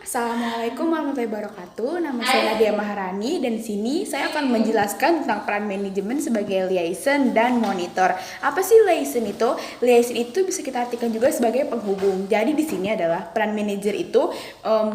Assalamualaikum warahmatullahi wabarakatuh. Nama saya Nadia Maharani dan di sini saya akan menjelaskan tentang peran manajemen sebagai liaison dan monitor. Apa sih liaison itu? Liaison itu bisa kita artikan juga sebagai penghubung. Jadi di sini adalah peran manajer itu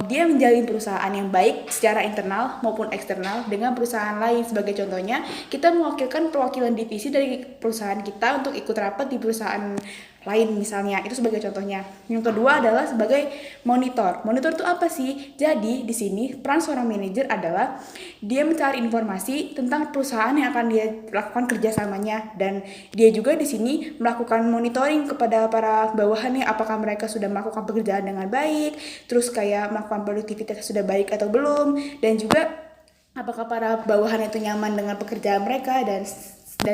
dia menjalin perusahaan yang baik secara internal maupun eksternal dengan perusahaan lain. Sebagai contohnya, kita mewakilkan perwakilan divisi dari perusahaan kita untuk ikut rapat di perusahaan lain misalnya, itu sebagai contohnya. Yang kedua adalah sebagai monitor. Monitor itu apa sih? Jadi di sini peran seorang manajer adalah dia mencari informasi tentang perusahaan yang akan dia lakukan kerjasamanya, dan dia juga di sini melakukan monitoring kepada para bawahannya apakah mereka sudah melakukan pekerjaan dengan baik, terus kayak melakukan produktivitas sudah baik atau belum, dan juga apakah para bawahan itu nyaman dengan pekerjaan mereka dan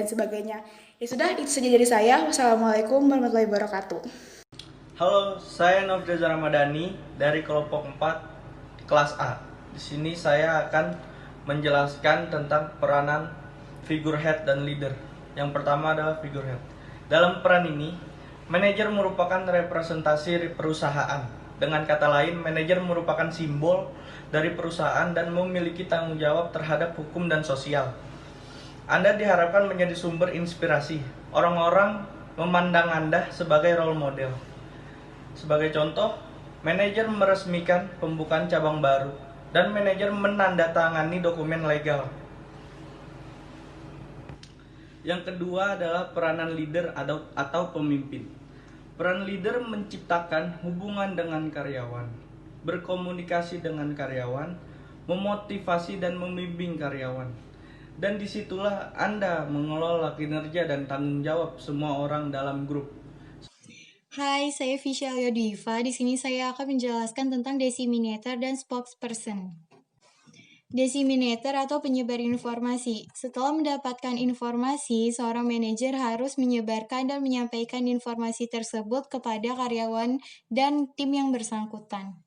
sebagainya. Ya sudah, itu saja dari saya. Wassalamualaikum warahmatullahi wabarakatuh. Halo, saya Nofriza Ramadhani dari kelompok 4 kelas A. Di sini saya akan menjelaskan tentang peranan figurehead dan leader. Yang pertama adalah figurehead. Dalam peran ini, manajer merupakan representasi perusahaan. Dengan kata lain, manajer merupakan simbol dari perusahaan dan memiliki tanggung jawab terhadap hukum dan sosial. Anda diharapkan menjadi sumber inspirasi. Orang-orang memandang Anda sebagai role model. Sebagai contoh, manajer meresmikan pembukaan cabang baru dan manajer menandatangani dokumen legal. Yang kedua adalah peranan leader atau pemimpin. Peran leader menciptakan hubungan dengan karyawan, berkomunikasi dengan karyawan, memotivasi dan membimbing karyawan. Dan disitulah Anda mengelola kinerja dan tanggung jawab semua orang dalam grup. Hai, saya Fisya Diva. Di sini saya akan menjelaskan tentang disseminator dan spokesperson. Disseminator atau penyebar informasi. Setelah mendapatkan informasi, seorang manajer harus menyebarkan dan menyampaikan informasi tersebut kepada karyawan dan tim yang bersangkutan.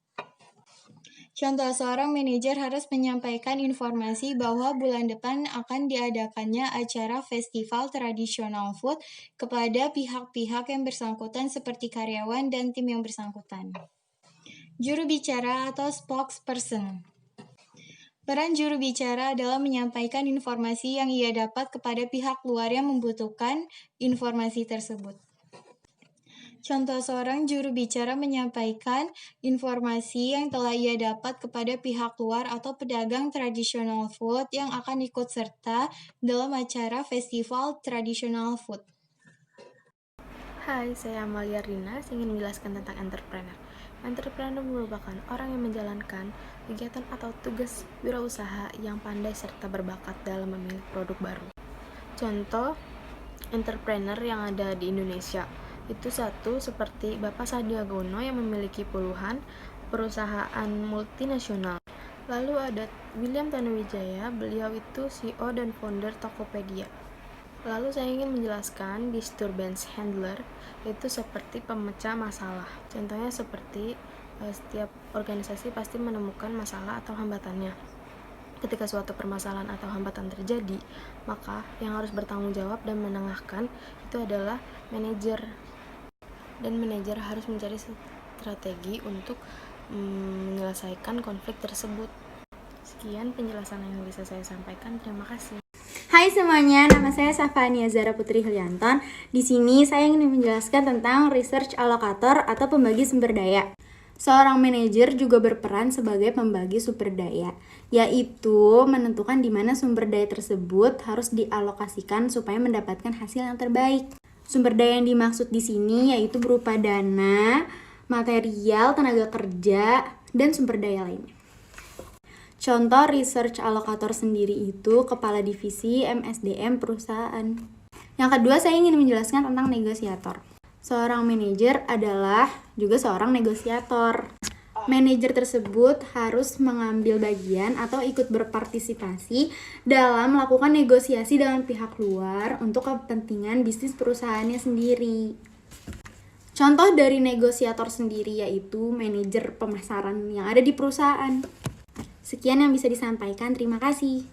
Contoh, seorang manajer harus menyampaikan informasi bahwa bulan depan akan diadakannya acara festival tradisional food kepada pihak-pihak yang bersangkutan seperti karyawan dan tim yang bersangkutan. Juru bicara atau spokesperson. Peran juru bicara adalah menyampaikan informasi yang ia dapat kepada pihak luar yang membutuhkan informasi tersebut. Contoh, seorang juru bicara menyampaikan informasi yang telah ia dapat kepada pihak luar atau pedagang tradisional food yang akan ikut serta dalam acara festival tradisional food. Hai, saya Amalia Rina, ingin menjelaskan tentang entrepreneur. Entrepreneur merupakan orang yang menjalankan kegiatan atau tugas wirausaha yang pandai serta berbakat dalam memilih produk baru. Contoh entrepreneur yang ada di Indonesia itu satu seperti Bapak Sandiaga Uno yang memiliki puluhan perusahaan multinasional. Lalu ada William Tanuwijaya, beliau itu CEO dan founder Tokopedia. Lalu saya ingin menjelaskan disturbance handler itu seperti pemecah masalah. Contohnya seperti setiap organisasi pasti menemukan masalah atau hambatannya. Ketika suatu permasalahan atau hambatan terjadi, maka yang harus bertanggung jawab dan menengahkan itu adalah manajer. Dan manajer harus mencari strategi untuk menyelesaikan konflik tersebut. Sekian penjelasan yang bisa saya sampaikan. Terima kasih. Hai semuanya, nama saya Safania Zara Putri Hilyanton. Di sini saya ingin menjelaskan tentang research allocator atau pembagi sumber daya. Seorang manajer juga berperan sebagai pembagi sumber daya, yaitu menentukan di mana sumber daya tersebut harus dialokasikan supaya mendapatkan hasil yang terbaik. Sumber daya yang dimaksud di sini yaitu berupa dana, material, tenaga kerja, dan sumber daya lainnya. Contoh research allocator sendiri itu kepala divisi MSDM perusahaan. Yang kedua, saya ingin menjelaskan tentang negosiator. Seorang manajer adalah juga seorang negosiator. Manajer tersebut harus mengambil bagian atau ikut berpartisipasi dalam melakukan negosiasi dengan pihak luar untuk kepentingan bisnis perusahaannya sendiri. Contoh dari negosiator sendiri yaitu manajer pemasaran yang ada di perusahaan. Sekian yang bisa disampaikan, terima kasih.